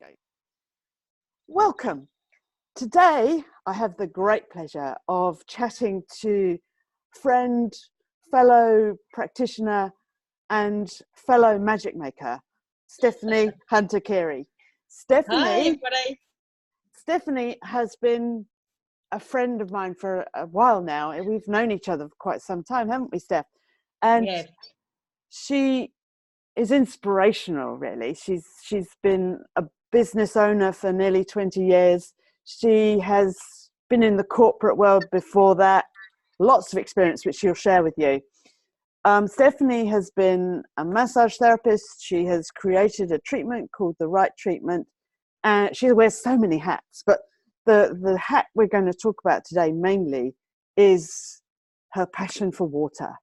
go. Welcome. Today, I have the great pleasure of chatting to friend, fellow practitioner, and fellow magic maker, Stephanie Hunter Carey. Hi, everybody. Stephanie has been a friend of mine for a while now. We've known each other for quite some time, haven't we, Steph? And Yeah. she is inspirational, really. She's been a business owner for nearly 20 years. She has been in the corporate world before that, lots of experience which she'll share with you. Stephanie has been a massage therapist. She has created a treatment called the Right Treatment, and she wears so many hats, but the hat we're going to talk about today mainly is her passion for water.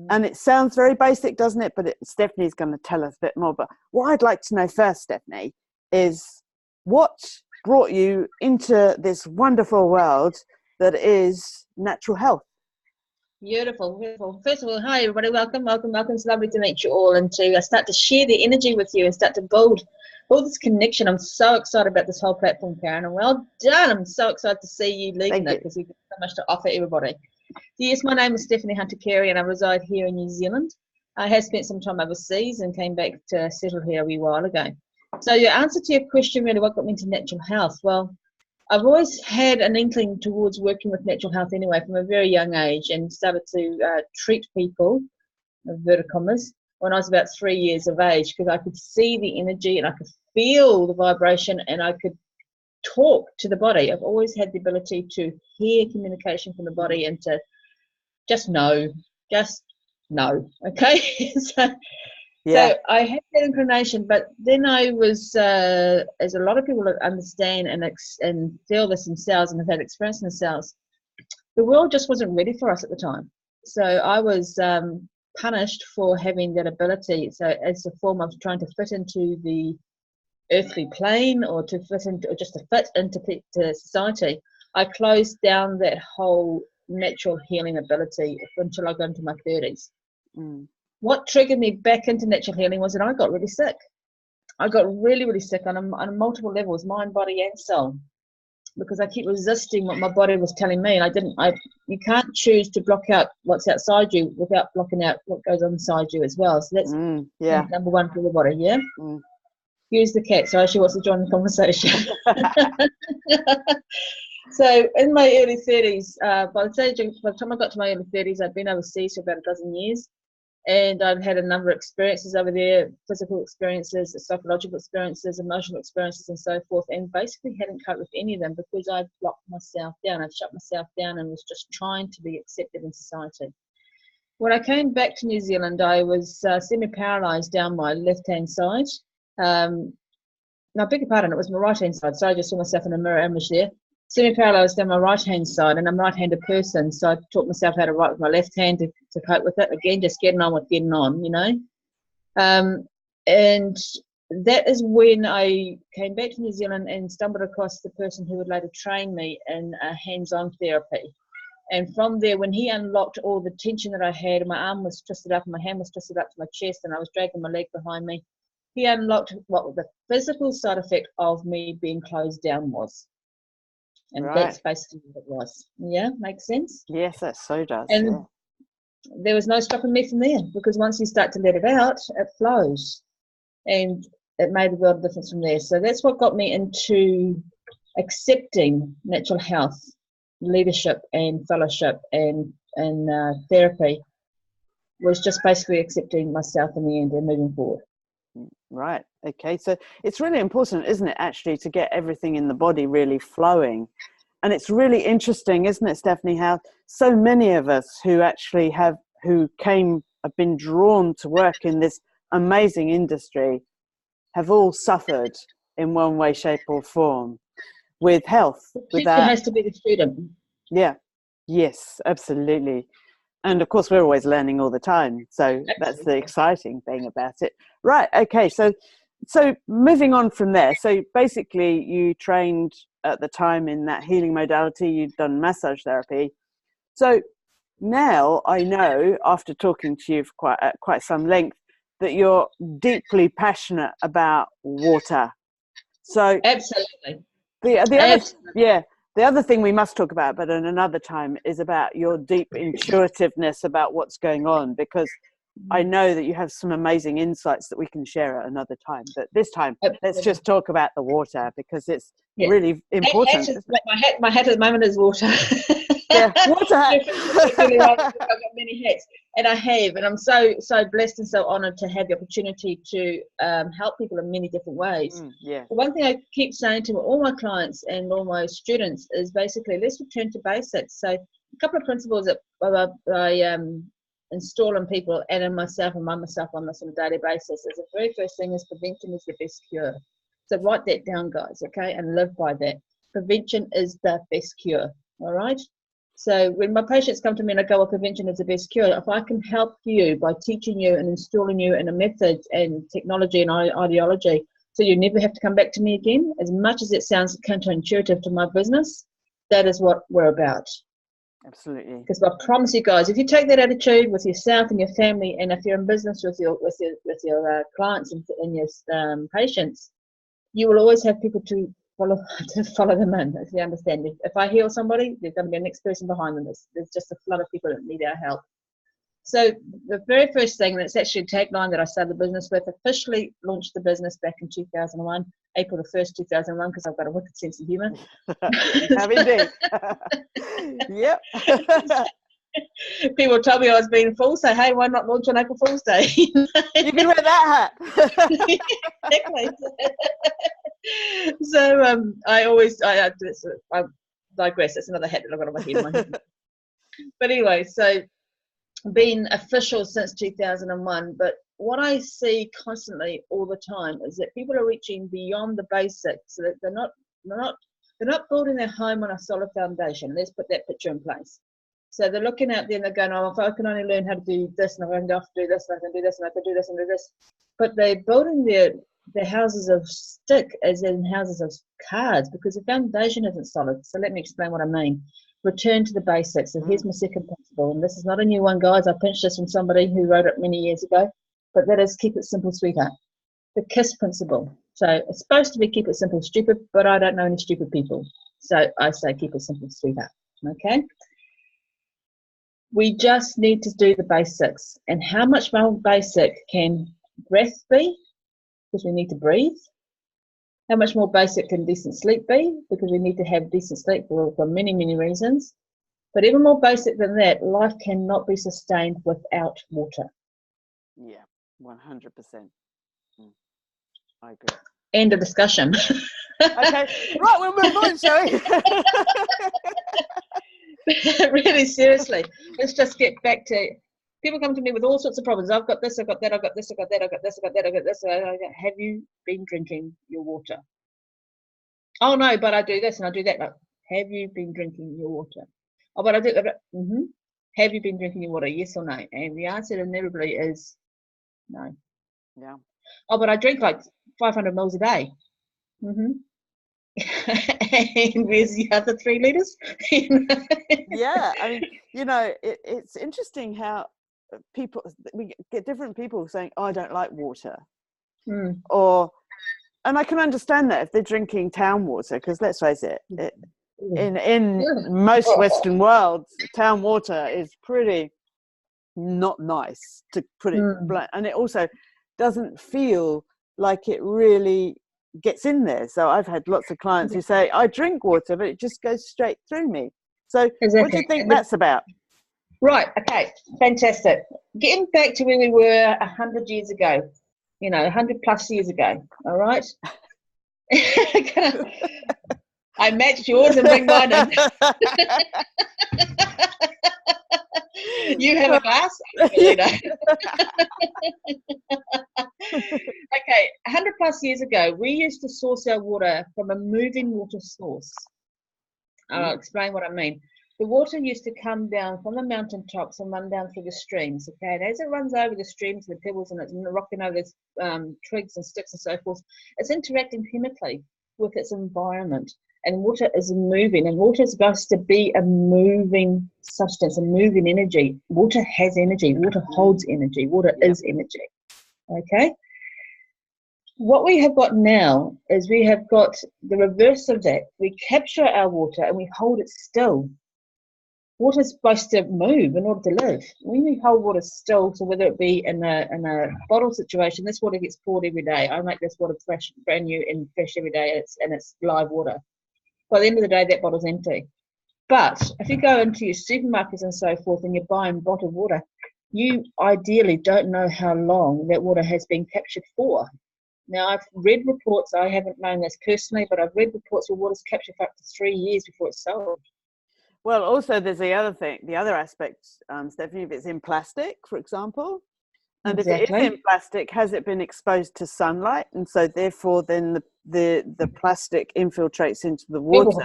And it sounds very basic, doesn't it? But Stephanie's going to tell us a bit more. But what I'd like to know first, Stephanie, is what brought you into this wonderful world that is natural health? Beautiful, beautiful. First of all, hi, everybody. Welcome. It's lovely to meet you all and to start to share the energy with you and start to build this connection. I'm so excited about this whole platform, Karen, and well done. I'm so excited to see you leading it because you've got so much to offer everybody. Yes, my name is Stephanie Hunter Carey and I reside here in New Zealand. I have spent some time overseas and came back to settle here a wee while ago. So your answer to your question, really, what got me into natural health? Well, I've always had an inkling towards working with natural health anyway from a very young age and started to treat people, inverted commas, when I was about 3 years of age because I could see the energy and I could feel the vibration and I could talk to the body. I've always had the ability to hear communication from the body and to just know, okay? So I had that inclination, but then I was, as a lot of people understand and feel this themselves and have had experience themselves, the world just wasn't ready for us at the time. So I was punished for having that ability. So as a form of trying to fit into the earthly plane or to fit into society, I closed down that whole natural healing ability until I got into my 30s. What triggered me back into natural healing was that I got really sick. I got really, really sick on multiple levels, mind, body, and soul, because I keep resisting what my body was telling me, and you can't choose to block out what's outside you without blocking out what goes on inside you as well. So that's number one for the body. Here's the cat, so she wants to join the conversation. So in my early 30s, by the time I got to my early 30s, I'd been overseas for about a dozen years, and I've had a number of experiences over there, physical experiences, psychological experiences, emotional experiences, and so forth, and basically hadn't coped with any of them because I'd blocked myself down. I'd shut myself down and was just trying to be accepted in society. When I came back to New Zealand, I was semi-paralysed down my left-hand side. No, I beg your pardon, it was my right-hand side, so I just saw myself in a mirror image there. Semi-paralysed down my right-hand side, and I'm a right-handed person, so I taught myself how to write with my left hand to cope with it. Again, just getting on, you know. And that is when I came back to New Zealand and stumbled across the person who would later train me in hands-on therapy. And from there, when he unlocked all the tension that I had, and my arm was twisted up and my hand was twisted up to my chest, and I was dragging my leg behind me, he unlocked what the physical side effect of me being closed down was. And that's basically what it was. Yeah, makes sense? Yes, that so does. And there was no stopping me from there, because once you start to let it out, it flows. And it made a world of difference from there. So that's what got me into accepting natural health, leadership and fellowship and therapy, was just basically accepting myself in the end and moving forward. Right. Okay. So it's really important, isn't it, actually, to get everything in the body really flowing. And it's really interesting, isn't it, Stephanie, how so many of us who actually have been drawn to work in this amazing industry have all suffered in one way, shape or form with health. The teacher has to be the student. Yeah. Yes, absolutely. And of course, we're always learning all the time. So Absolutely. That's the exciting thing about it. Right. Okay. So moving on from there. So basically you trained at the time in that healing modality. You'd done massage therapy. So now I know, after talking to you for quite some length, that you're deeply passionate about water. So absolutely. The other thing we must talk about, but in another time, is about your deep intuitiveness about what's going on, because I know that you have some amazing insights that we can share at another time. But this time, let's just talk about the water, because it's really important. My hat at the moment is water. Yeah, water hat. I've got many hats, and I have, and I'm so blessed and so honoured to have the opportunity to help people in many different ways. Yeah. The one thing I keep saying to all my clients and all my students is basically, let's return to basics. So a couple of principles that I install in people and in myself and myself on this on a daily basis is, the very first thing is prevention is the best cure. So write that down, guys, okay, and live by that. Prevention is the best cure, all right? So when my patients come to me and I go, well, prevention is the best cure, if I can help you by teaching you and installing you in a method and technology and ideology, so you never have to come back to me again, as much as it sounds counterintuitive to my business, that is what we're about. Absolutely. Because I promise you guys, if you take that attitude with yourself and your family, and if you're in business with your clients and your patients, you will always have people to follow them in, if you understand. If I heal somebody, there's going to be a next person behind them. There's just a flood of people that need our help. So the very first thing, and it's actually a tagline that I started the business with, officially launched the business back in 2001, April the 1st, 2001, because I've got a wicked sense of humour. You have indeed. Yep. People told me I was being false, so hey, why not launch on April Fool's Day? You can wear that hat. Exactly. So I digress. It's another hat that I've got on my head. But anyway, so been official since 2001, but what I see constantly all the time is that people are reaching beyond the basics, so that they're not building their home on a solid foundation. Let's put that picture in place. So they're looking out there and they're going, oh, if I can only learn how to do this, and I'm going to have to do this, and I can do this, and I can do this, and do this. But they're building their houses of stick, as in houses of cards, because the foundation isn't solid. So let me explain what I mean. Return to the basics. And here's my second principle. And this is not a new one, guys. I pinched this from somebody who wrote it many years ago. But that is keep it simple, sweetheart. The KISS principle. So it's supposed to be keep it simple, stupid, but I don't know any stupid people. So I say keep it simple, sweetheart. Okay? We just need to do the basics. And how much more basic can breath be? Because we need to breathe. How much more basic can decent sleep be? Because we need to have decent sleep for many, many reasons. But even more basic than that, life cannot be sustained without water. Yeah, 100%. I agree. End of discussion. Okay, right, we'll move on, shall we? Really, seriously, let's just get back to, people come to me with all sorts of problems. I've got this, I've got that, I've got this, I've got that, I've got this, I've got that, I've got this. Have you been drinking your water? Oh no, but I do this and I do that. Like, have you been drinking your water? Oh, but I do that. Have you been drinking your water? Yes or no? And the answer inevitably is no. Yeah. Oh, but I drink like 500 mils a day. And where's the other 3 litres? Yeah, I mean, it's interesting how we get different people saying, oh, I don't like water. And I can understand that if they're drinking town water, because let's face it, in most Western worlds, town water is pretty not nice, to put it blunt. And it also doesn't feel like it really gets in there. So I've had lots of clients who say, I drink water, but it just goes straight through me. So what do you think that's about? Right, okay, fantastic. Getting back to where we were 100 years ago, 100 plus years ago, all right? I match yours and bring mine in. You have a glass? Okay, 100 plus years ago, we used to source our water from a moving water source. I'll explain what I mean. The water used to come down from the mountaintops and run down through the streams, okay? And as it runs over the streams, the pebbles, and it's rocking over the twigs and sticks and so forth, it's interacting chemically with its environment. And water is moving, and water is supposed to be a moving substance, a moving energy. Water has energy. Water holds energy. Water is energy, okay? What we have got now is we have got the reverse of that. We capture our water and we hold it still. Water is supposed to move in order to live. When you hold water still, so whether it be in a bottle situation, this water gets poured every day. I make this water fresh, brand new and fresh every day, and it's live water. By the end of the day, that bottle's empty. But if you go into your supermarkets and so forth and you're buying bottled water, you ideally don't know how long that water has been captured for. Now, I've read reports, I haven't known this personally, but I've read reports where water's captured for up to 3 years before it's sold. Well, also there's the other aspect, Stephanie, if it's in plastic, for example, and if it is in plastic, has it been exposed to sunlight? And so therefore then the plastic infiltrates into the water.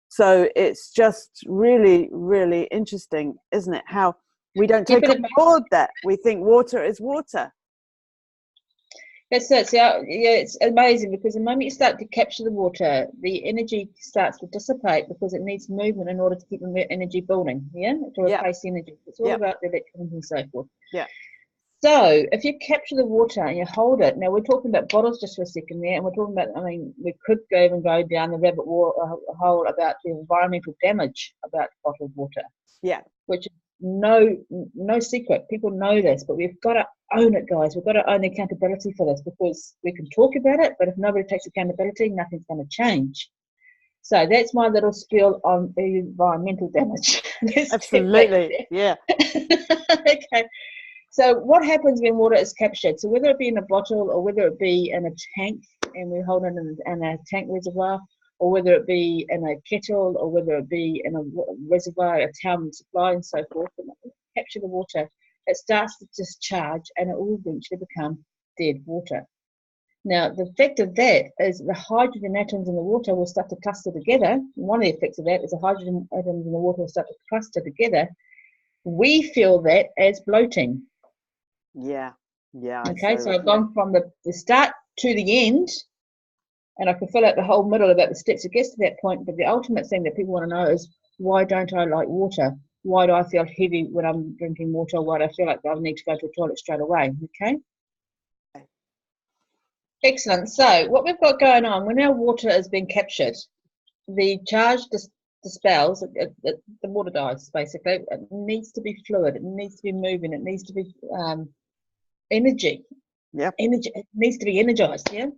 So it's just really, really interesting, isn't it? How we don't take on board that. We think water is water. That's it. So, yeah, it's amazing because the moment you start to capture the water, the energy starts to dissipate because it needs movement in order to keep the energy building, to replace the energy. It's all about the electrons and so forth. Yeah. So if you capture the water and you hold it, now we're talking about bottles just for a second there, and we're talking about, we could even go down the rabbit hole about the environmental damage about bottled water. Yeah. Which is no secret. People know this, but we've got to own it, guys. We've got to own accountability for this because we can talk about it, but if nobody takes accountability, nothing's going to change. So that's my little spiel on environmental damage. Absolutely, yeah. Okay. So what happens when water is captured? So whether it be in a bottle or whether it be in a tank, and we hold it in a tank reservoir, or whether it be in a kettle, or whether it be in a reservoir, a town supply, and so forth, and capture the water, it starts to discharge, and it will eventually become dead water. Now, the effect of that is the hydrogen atoms in the water will start to cluster together. One of the effects of that is the hydrogen atoms in the water will start to cluster together. We feel that as bloating. Yeah. Okay, so I've gone from the start to the end, and I can fill out the whole middle about the steps it gets to that point, but the ultimate thing that people want to know is, why don't I like water? Why do I feel heavy when I'm drinking water? Why do I feel like I need to go to the toilet straight away? Okay? Excellent. So what we've got going on, when our water is being captured, the charge dispels, the water dies, basically. It needs to be fluid. It needs to be moving. It needs to be energy. Yeah. Energy. It needs to be energized, yeah?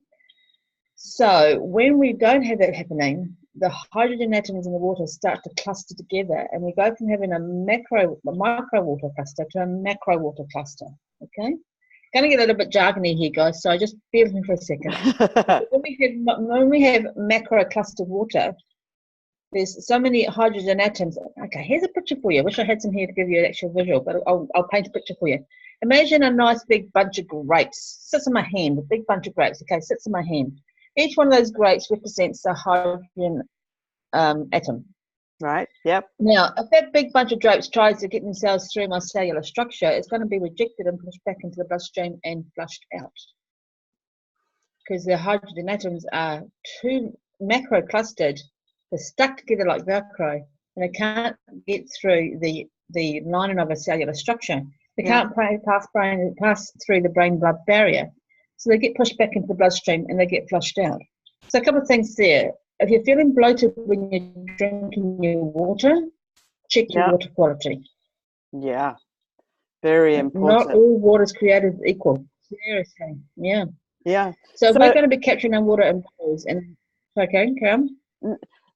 So when we don't have that happening, the hydrogen atoms in the water start to cluster together, and we go from having a micro water cluster to a macro water cluster, okay? Going to get a little bit jargony here, guys, so just bear with me for a second. when we have macro clustered water, there's so many hydrogen atoms. Okay, here's a picture for you. I wish I had some here to give you an actual visual, but I'll paint a picture for you. Imagine a nice big bunch of grapes. Sits in my hand, a big bunch of grapes. Okay, sits in my hand. Each one of those grapes represents a hydrogen atom. Right, yep. Now, if that big bunch of grapes tries to get themselves through my cellular structure, it's going to be rejected and pushed back into the bloodstream and flushed out. Because the hydrogen atoms are too macro clustered. They're stuck together like Velcro, and they can't get through the lining of a cellular structure. They can't pass through the brain-blood barrier. So they get pushed back into the bloodstream and they get flushed out. So a couple of things there. If you're feeling bloated when you're drinking your water, check your water quality. Yeah, very important. Not all water is created equal. Seriously, yeah. Yeah. So we're going to be capturing our water in bottles. And okay, come.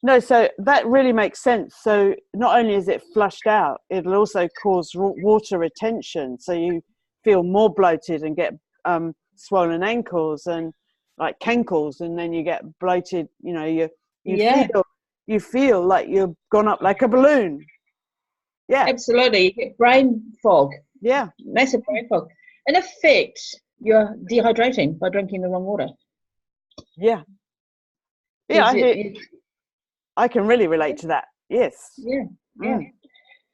No, so that really makes sense. So not only is it flushed out, it'll also cause water retention. So you feel more bloated and get swollen ankles and like cankles, and then you get bloated. You know, you feel like you've gone up like a balloon. Yeah, absolutely. You get brain fog. Yeah, massive brain fog. In effect, you're dehydrating by drinking the wrong water. Yeah, I can really relate to that. Yes. Yeah.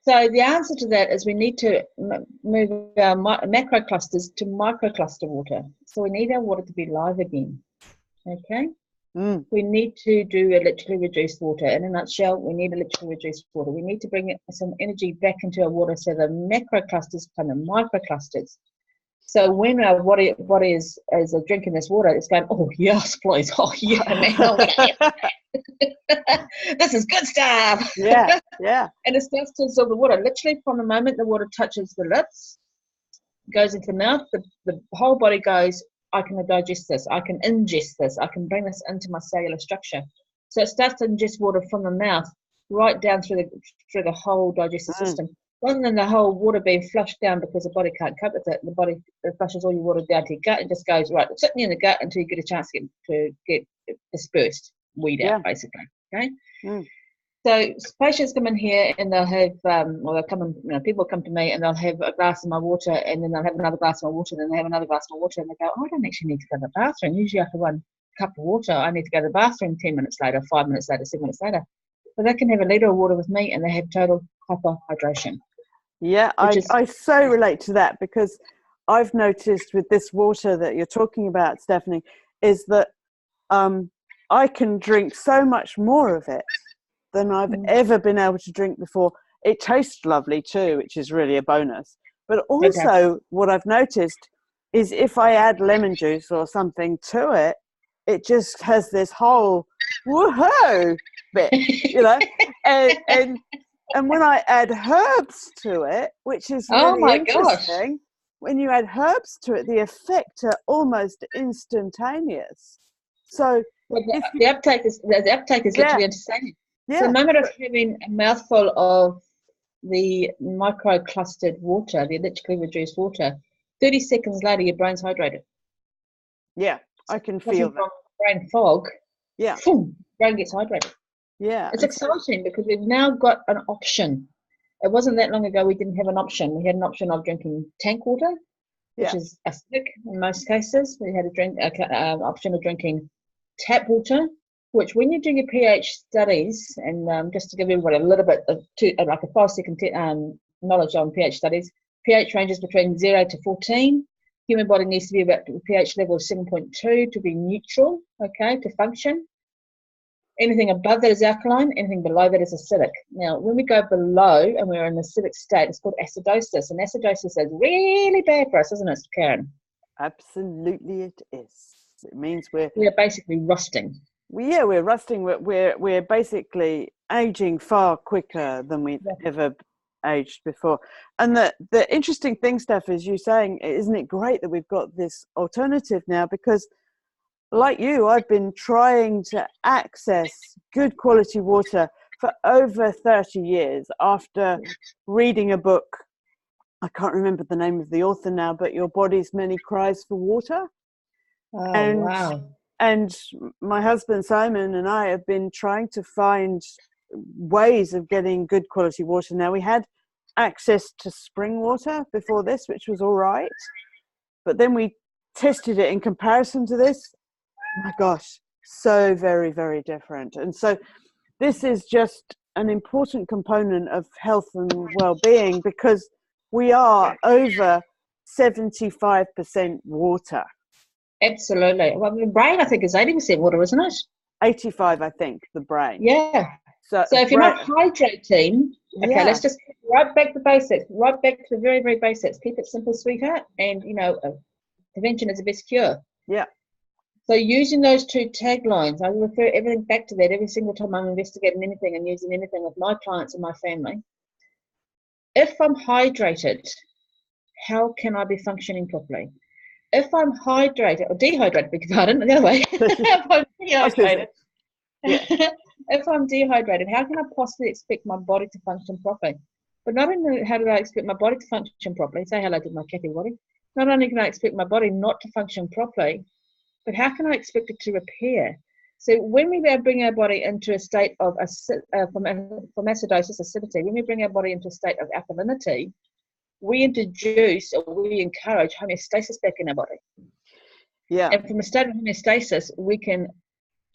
So the answer to that is we need to move our macro clusters to microcluster water. So we need our water to be live again. Okay? We need to do electrically reduced water. In a nutshell, we need electrically reduced water. We need to bring some energy back into our water so the macro clusters become the microclusters. So when our body is drinking this water, it's going, oh yes, please, oh yeah, man, I'm gonna have that. This is good stuff. Yeah, yeah. And it starts to absorb the water. Literally, from the moment the water touches the lips, goes into the mouth, the whole body goes, I can digest this, I can ingest this, I can bring this into my cellular structure. So it starts to ingest water from the mouth right down through the whole digestive system. Rather than the whole water being flushed down because the body can't cope with it, the body flushes all your water down to your gut and just goes, right, it's sitting in the gut until you get a chance to get dispersed, weed out, basically. Okay. So patients come in here and they'll have, they'll come in, people come to me and they'll have a glass of my water, and then they'll have another glass of my water, and then they have another glass of my water, and they go, oh, I don't actually need to go to the bathroom. Usually after one cup of water, I need to go to the bathroom 10 minutes later, 5 minutes later, 7 minutes later. But they can have a litre of water with me and they have total hyperhydration. Yeah, I so relate to that, because I've noticed with this water that you're talking about, Stephanie, is that I can drink so much more of it than I've ever been able to drink before. It tastes lovely too, which is really a bonus. But also what I've noticed is if I add lemon juice or something to it, it just has this whole woohoo bit, you know. And when I add herbs to it, which is really interesting, when you add herbs to it, the effects are almost instantaneous. So the uptake is literally insane. Yeah. So the moment of having a mouthful of the micro-clustered water, the electrically reduced water, 30 seconds later, your brain's hydrated. Yeah, I can feel that. Brain fog. Yeah. Boom, brain gets hydrated. Yeah. It's exciting because we've now got an option. It wasn't that long ago we didn't have an option. We had an option of drinking tank water, which is acidic in most cases. We had an option of drinking tap water, which when you do your pH studies, and just to give everybody a little bit of like a 5-second knowledge on pH studies, pH ranges between 0 to 14. Human body needs to be about the pH level of 7.2 to be neutral, okay, to function. Anything above that is alkaline, anything below that is acidic. Now, when we go below and we're in the acidic state, it's called acidosis, and acidosis is really bad for us, isn't it, Karen? Absolutely it is. It means we're basically rusting. We're rusting. We're basically aging far quicker than we've ever aged before. And the interesting thing, Steph, is you saying, isn't it great that we've got this alternative now? Because like you, I've been trying to access good quality water for over 30 years after reading a book. I can't remember the name of the author now, but Your Body's Many Cries for Water. Oh, wow. And my husband Simon and I have been trying to find ways of getting good quality water. Now, we had access to spring water before this, which was all right. But then we tested it in comparison to this. My gosh, so very, very different. And so this is just an important component of health and well-being, because we are over 75% water. Absolutely. Well, the brain, I think, is 80% water, isn't it? 85, I think, the brain. Yeah. So if you're not hydrating, let's just right back to basics, right back to the very, very basics. Keep it simple, sweetheart. And, prevention is the best cure. Yeah. So using those two taglines, I refer everything back to that every single time I'm investigating anything and using anything with my clients and my family. If I'm hydrated, how can I be functioning properly? If I'm hydrated or dehydrated, beg your pardon, the other way. If I'm dehydrated, if I'm dehydrated, how can I possibly expect my body to function properly? But not only how do I expect my body to function properly, say hello to my Kathy body, not only can I expect my body not to function properly, but how can I expect it to repair? So when we bring our body into a state of from acidosis, acidity, when we bring our body into a state of alkalinity, we introduce or we encourage homeostasis back in our body. Yeah. And from a state of homeostasis, we can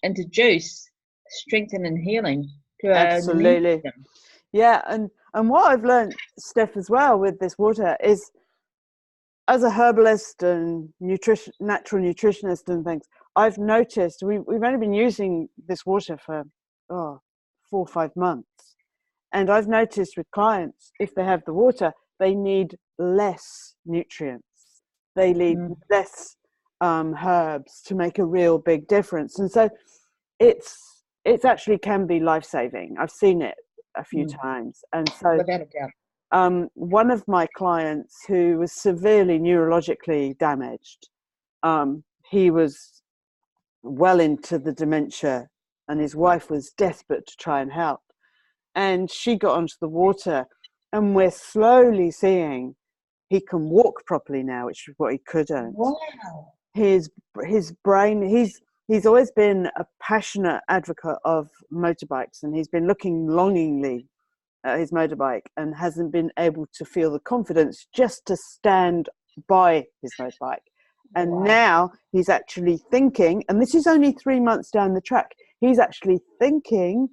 introduce strengthening and healing to our immune system. Yeah, and what I've learned, Steph, as well with this water is, as a herbalist and natural nutritionist and things, I've noticed we've only been using this water for 4 or 5 months, and I've noticed with clients, if they have the water, they need less nutrients. they need less herbs to make a real big difference. And so it's actually can be life-saving. I've seen it a few times. And so without a doubt. One of my clients who was severely neurologically damaged, he was well into the dementia, and his wife was desperate to try and help. And she got onto the water, and we're slowly seeing he can walk properly now, which is what he couldn't. Wow. His brain, he's always been a passionate advocate of motorbikes, and he's been looking longingly at his motorbike and hasn't been able to feel the confidence just to stand by his motorbike. And now he's actually thinking, and this is only 3 months down the track, he's actually thinking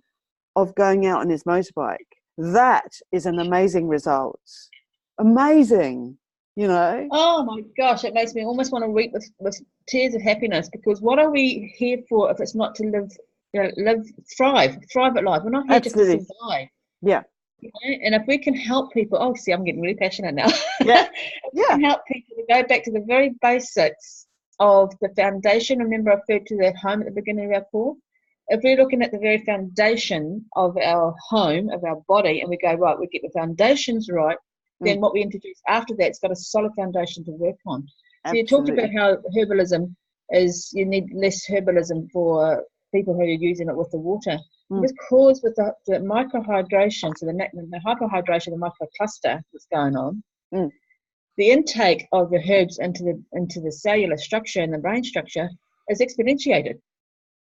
of going out on his motorbike. That is an amazing result. Amazing, you know. Oh my gosh, it makes me almost want to weep with tears of happiness, because what are we here for if it's not to live, thrive at life? We're not here just to survive. Yeah. You know? And if we can help people, oh, see, I'm getting really passionate now. Yeah. If we can help people to go back to the very basics of the foundation. Remember, I referred to that home at the beginning of our call. If we're looking at the very foundation of our home, of our body, and we go, right, we get the foundations right, then what we introduce after that's got a solid foundation to work on. So you talked about how herbalism is, you need less herbalism for people who are using it with the water. Because with the microhydration, so the hyperhydration, the microcluster that's going on, the intake of the herbs into the cellular structure and the brain structure is exponentiated.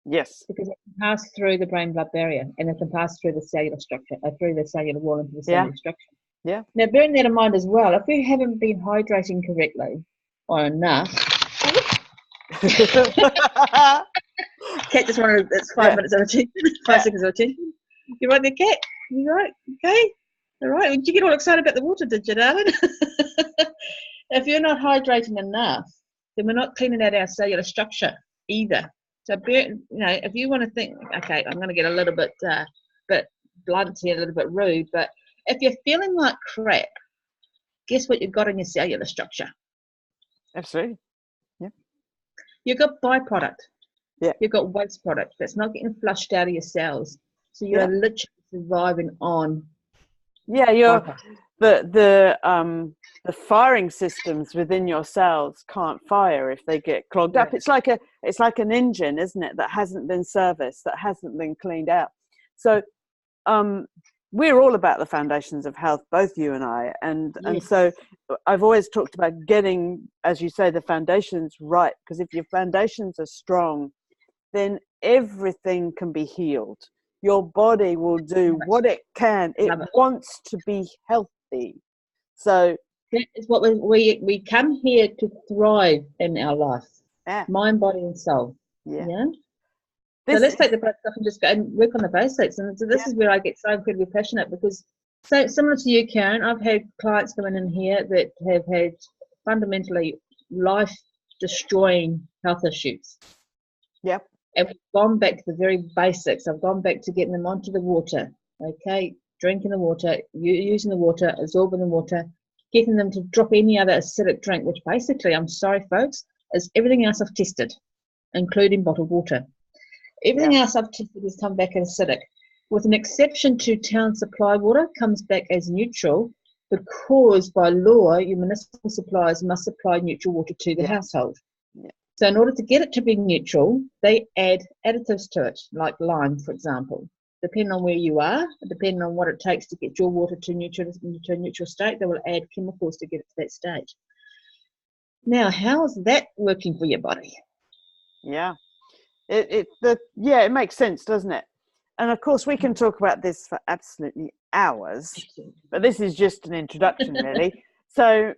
Yes. Because it can pass through the brain-blood barrier, and it can pass through the cellular structure, through the cellular wall into the cellular structure. Yeah. Now, bearing that in mind as well, if we haven't been hydrating correctly or enough, Cat just wanted it's 5 minutes of attention, 5 seconds of attention. You right there, Cat? You right? Okay. All right. Did you get all excited about the water, did you, darling? If you're not hydrating enough, then we're not cleaning out our cellular structure either. So, if you want to think, okay, I'm going to get a little bit blunt here, a little bit rude, but if you're feeling like crap, guess what you've got in your cellular structure? Absolutely. Yeah. You've got byproduct. Yeah. You've got waste product that's not getting flushed out of your cells. So you're literally surviving on. Yeah, you're the firing systems within your cells can't fire if they get clogged up. It's like an engine, isn't it, that hasn't been serviced, that hasn't been cleaned out. So we're all about the foundations of health, both you and I, and so I've always talked about getting, as you say, the foundations right, because if your foundations are strong, then everything can be healed. Your body will do what it can. It wants to be healthy. So that is what we come here to thrive in our life. Mind, body, and soul. Yeah. So let's take the stuff and just go and work on the basics. And so this is where I get so incredibly passionate, because so similar to you, Karen, I've had clients coming in here that have had fundamentally life-destroying health issues. Yep. And we've gone back to the very basics. I've gone back to getting them onto the water, okay, drinking the water, using the water, absorbing the water, getting them to drop any other acidic drink, which basically, I'm sorry, folks, is everything else I've tested, including bottled water. Everything else I've tested has come back as acidic, with an exception to town supply water, comes back as neutral, because by law, your municipal suppliers must supply neutral water to the household. Yeah. So in order to get it to be neutral, they add additives to it, like lime, for example. Depending on where you are, depending on what it takes to get your water to a neutral state, they will add chemicals to get it to that state. Now, how is that working for your body? Yeah. It makes sense, doesn't it? And of course, we can talk about this for absolutely hours, but this is just an introduction, really. So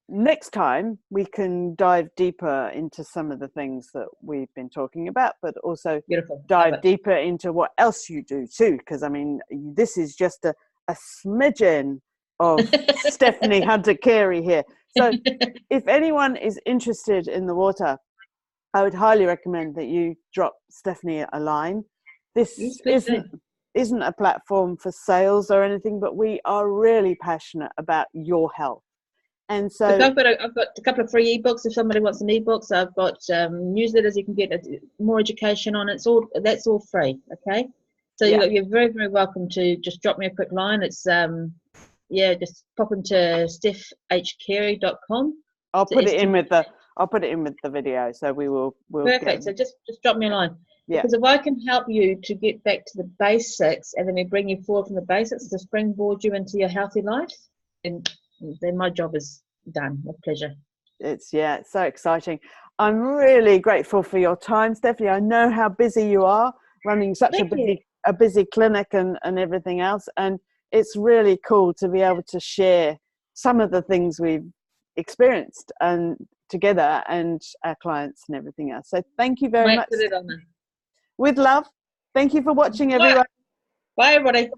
next time we can dive deeper into some of the things that we've been talking about, but also dive deeper into what else you do too, because I mean, this is just a smidgen of Stephanie Hunter Carey here. So if anyone is interested in the water, I would highly recommend that you drop Stephanie a line. This isn't a platform for sales or anything, but we are really passionate about your health. And so I've got a couple of free ebooks if somebody wants some ebooks. I've got newsletters you can get more education on. That's all free. Okay, so you're very, very welcome to just drop me a quick line. It's just pop into stephcarey.com. I'll put it in with the video, so we'll perfect. So just drop me a line. Yeah. Because if I can help you to get back to the basics, and then we bring you forward from the basics to springboard you into your healthy life, and then my job is done. With pleasure. It's so exciting. I'm really grateful for your time, Stephanie. I know how busy you are running such a busy clinic and everything else, and it's really cool to be able to share some of the things we've experienced and together, and our clients and everything else. So thank you very much. With love. Thank you for watching, everyone. Bye, everybody.